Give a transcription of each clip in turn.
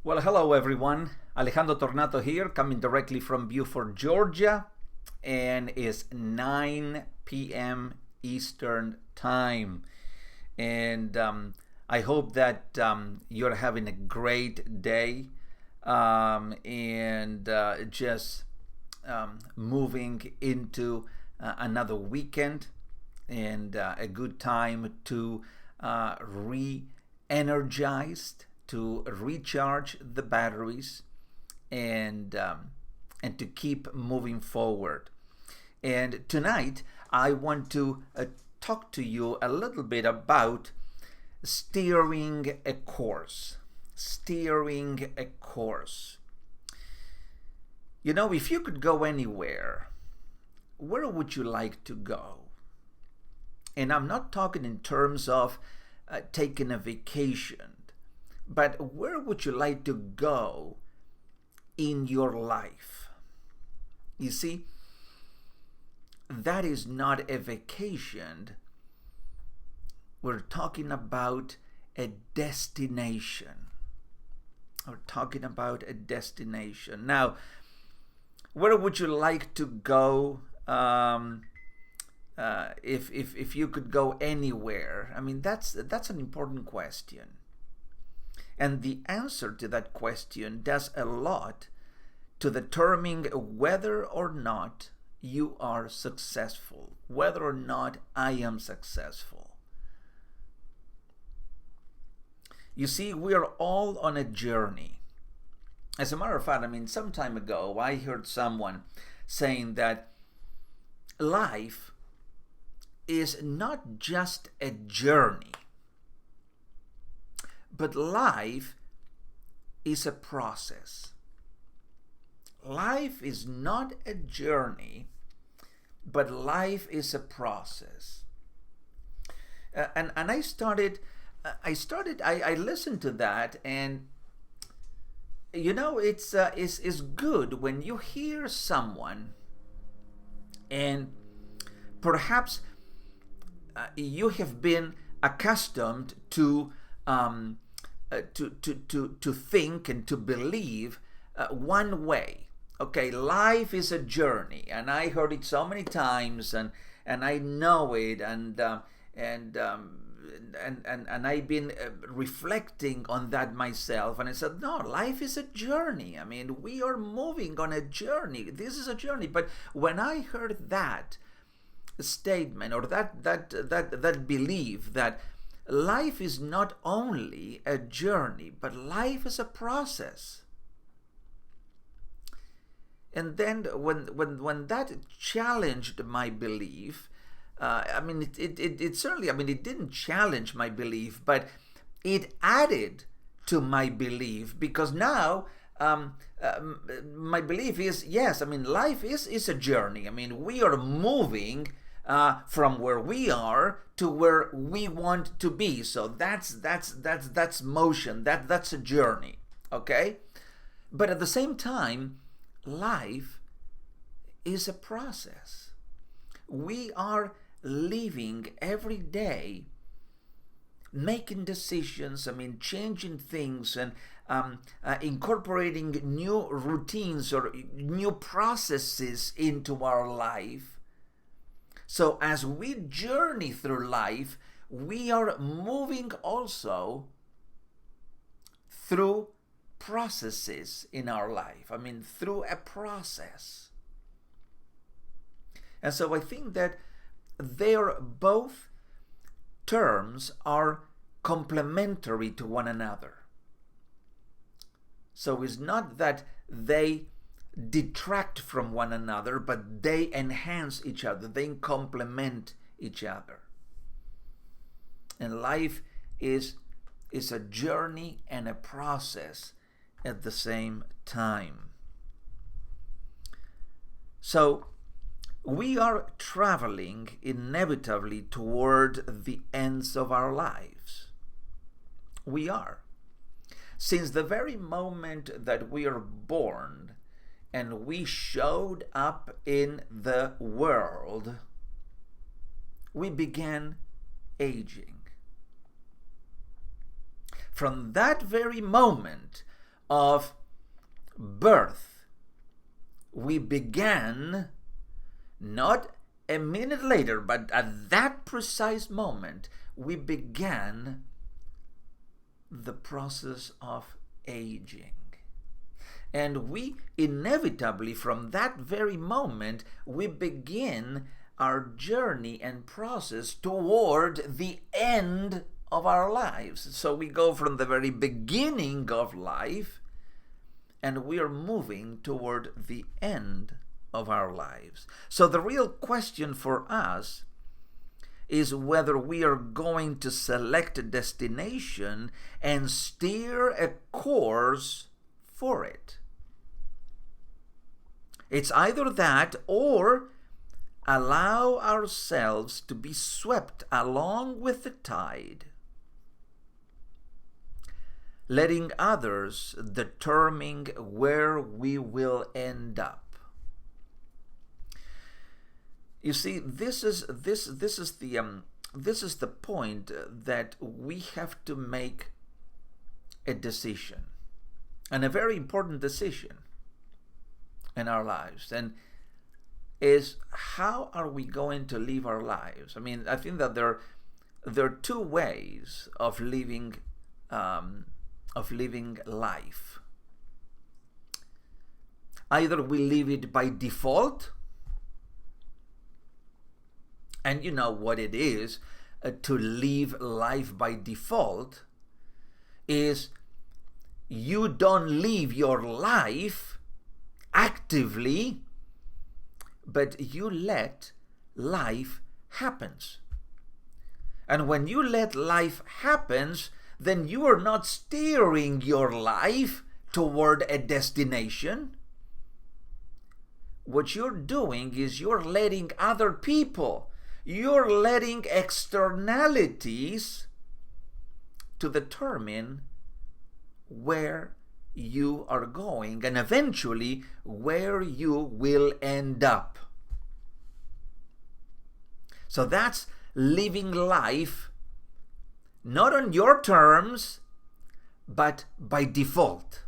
Well, hello everyone. Alejandro Tornato here, coming directly from Beaufort, Georgia, and it's 9 p.m. Eastern Time. And I hope that you're having a great day and just moving into another weekend and a good time to re energized to recharge the batteries and to keep moving forward. And tonight, I want to talk to you a little bit about steering a course. Steering a course. You know, if you could go anywhere, where would you like to go? And I'm not talking in terms of taking a vacation, but where would you like to go in your life? You see, that is not a vacation. We're talking about a destination. We're talking about a destination. Now, where would you like to go if you could go anywhere? I mean, that's an important question. And the answer to that question does a lot to determine whether or not you are successful, whether or not I am successful. You see, we are all on a journey. As a matter of fact, I mean, some time ago, I heard someone saying that life is not just a journey, but life is a process. Life is not a journey, but life is a process. And I listened to that, and you know, it's good when you hear someone, and perhaps you have been accustomed to think and to believe one way. Okay, life is a journey, and I heard it so many times, and I know it, and I've been reflecting on that myself, and I said, no, life is a journey. I mean, we are moving on a journey. This is a journey. But when I heard that statement, or that belief that life is not only a journey, but life is a process. And then when that challenged my belief, I mean, it certainly, I mean, it didn't challenge my belief, but it added to my belief, because now my belief is, yes, I mean, life is a journey. I mean, we are moving from where we are to where we want to be. So that's motion. That's a journey. Okay, but at the same time, life is a process. We are living every day, making decisions. I mean, changing things and incorporating new routines or new processes into our life. So as we journey through life, we are moving also through processes in our life. I mean, through a process. And so I think that both terms are complementary to one another. So it's not that they detract from one another, but they enhance each other, they complement each other. And life is a journey and a process at the same time. So we are traveling inevitably toward the ends of our lives. We are. Since the very moment that we are born and we showed up in the world, we began aging. From that very moment, of birth, we began not a minute later, but at that precise moment, we began the process of aging. And we inevitably, from that very moment, we begin our journey and process toward the end of our lives. So we go from the very beginning of life, and we are moving toward the end of our lives. So the real question for us is whether we are going to select a destination and steer a course for it. It's either that or allow ourselves to be swept along with the tide, letting others determine where we will end up. You see, this is the point that we have to make a decision, and a very important decision in our lives, and is how are we going to live our lives? I mean, I think that there are two ways of living life. Either we live it by default, and you know what it is to live life by default is you don't live your life actively, but you let life happens. And when you let life happens, then you are not steering your life toward a destination. What you're doing is you're letting other people, you're letting externalities to determine where you are going and eventually where you will end up. So that's living life not on your terms, but by default.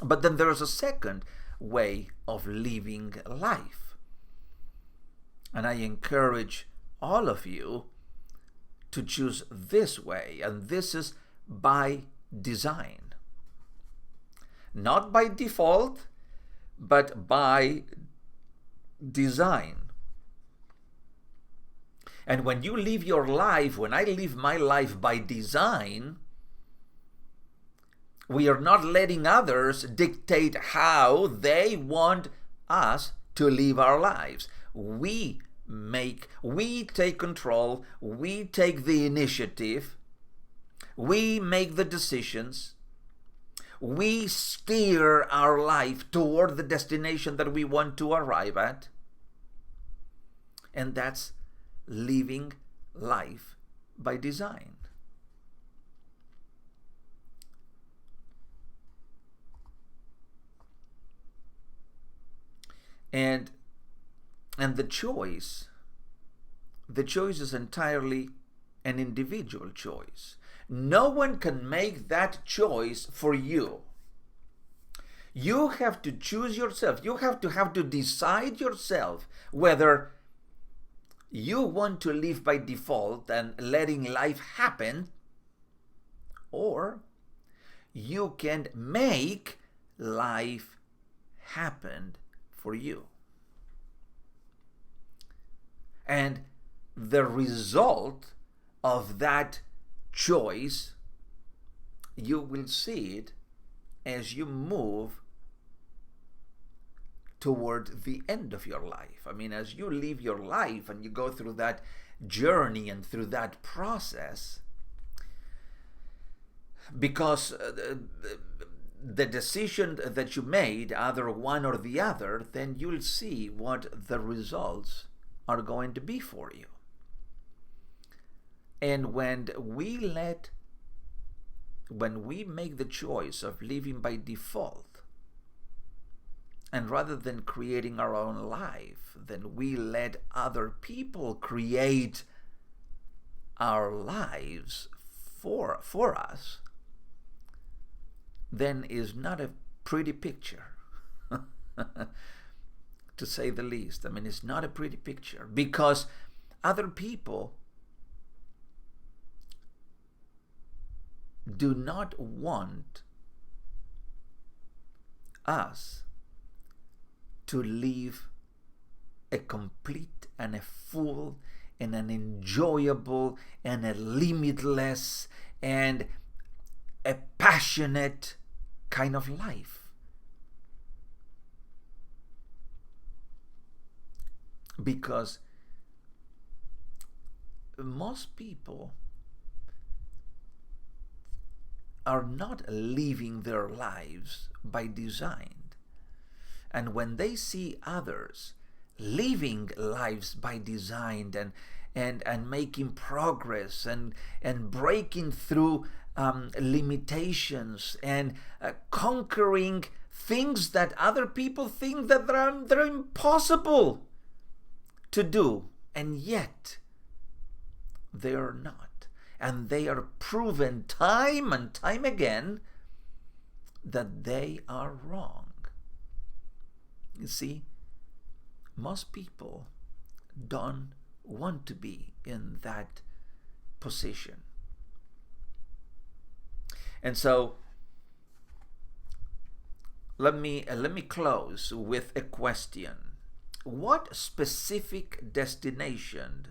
But then there's a second way of living life. And I encourage all of you to choose this way, and this is by design. Not by default, but by design. And when you live your life, when I live my life by design, we are not letting others dictate how they want us to live our lives. We take control, we take the initiative, we make the decisions, we steer our life toward the destination that we want to arrive at. And that's living life by design. And the choice is entirely an individual choice. No one can make that choice for you. You have to choose yourself. You have to decide yourself whether you want to live by default and letting life happen, or you can make life happen for you. And the result of that choice, you will see it as you move toward the end of your life. I mean, as you live your life and you go through that journey and through that process, because the decision that you made, either one or the other, then you'll see what the results are going to be for you. And when we make the choice of living by default, and rather than creating our own life, then we let other people create our lives for us, then is not a pretty picture, to say the least. I mean, it's not a pretty picture, because other people do not want us to live a complete and a full and an enjoyable and a limitless and a passionate kind of life. Because most people are not living their lives by design. And when they see others living lives by design and making progress and breaking through limitations and conquering things that other people think that they're impossible to do, and yet they are not. And they are proven time and time again that they are wrong. You see, most people don't want to be in that position. And so let me close with a question. What specific destination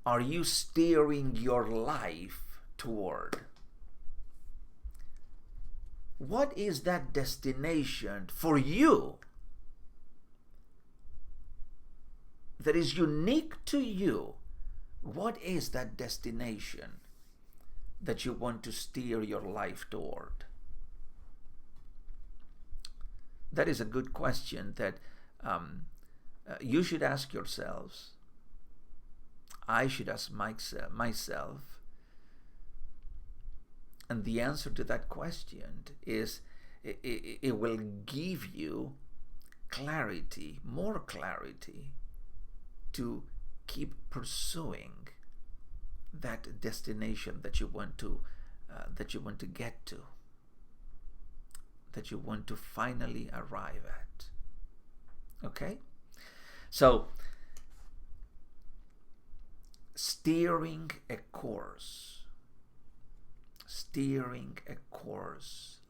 are you steering your life toward? What is that destination for you that is unique to you? What is that destination that you want to steer your life toward? That is a good question that you should ask yourselves. I should ask myself. And the answer to that question is it will give you clarity, more clarity, to keep pursuing that destination that you want to get to, that you want to finally arrive at. Okay? So, steering a course,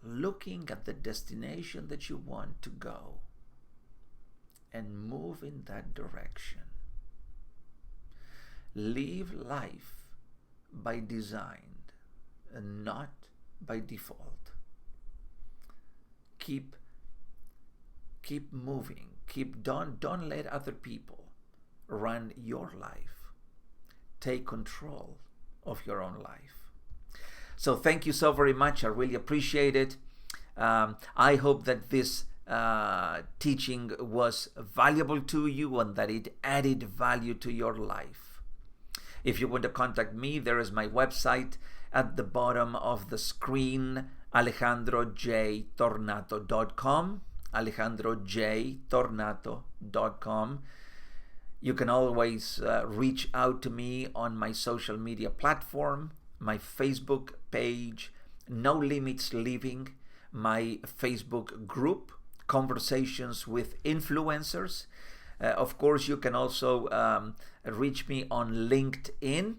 looking at the destination that you want to go and move in that direction. Live life by design and not by default. Keep moving. Don't let other people run your life. Take control of your own life. So thank you so very much. I really appreciate it. I hope that this teaching was valuable to you and that it added value to your life. If you want to contact me, there is my website at the bottom of the screen, alejandrojtornato.com, alejandrojtornato.com. You can always reach out to me on my social media platform, my Facebook page, No Limits Living, my Facebook group, Conversations with Influencers. Of course, you can also reach me on LinkedIn.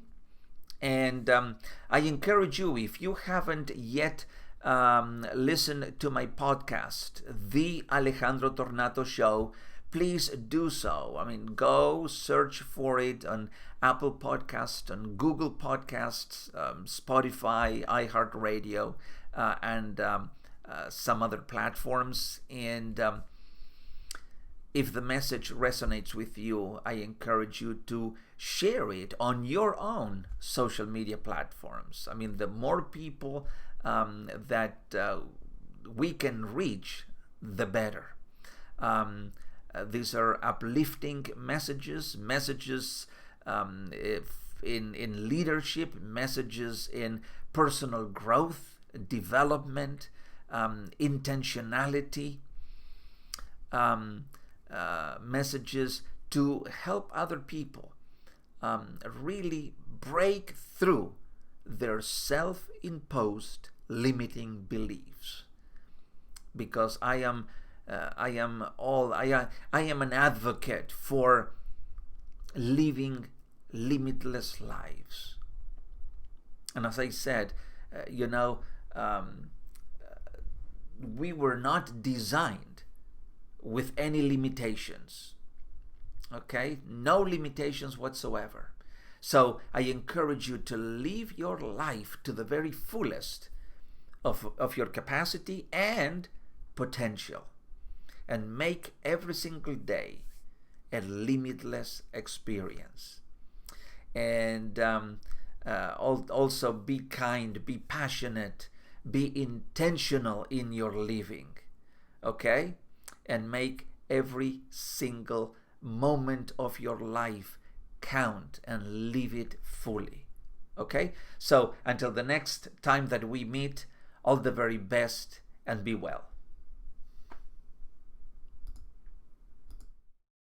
And I encourage you, if you haven't yet listened to my podcast, The Alejandro Tornato Show, please do so. I mean, go search for it on Apple Podcasts, on Google Podcasts, Spotify, iHeartRadio, and some other platforms. And if the message resonates with you, I encourage you to share it on your own social media platforms. I mean, the more people that we can reach, the better. These are uplifting messages in leadership, messages in personal growth, development, intentionality, messages to help other people really break through their self-imposed limiting beliefs, because I am an advocate for living limitless lives. And as I said, we were not designed with any limitations. Okay? No limitations whatsoever. So I encourage you to live your life to the very fullest of your capacity and potential, and make every single day a limitless experience. And also be kind, be passionate, be intentional in your living, okay? And make every single moment of your life count and live it fully, okay? So until the next time that we meet, all the very best and be well.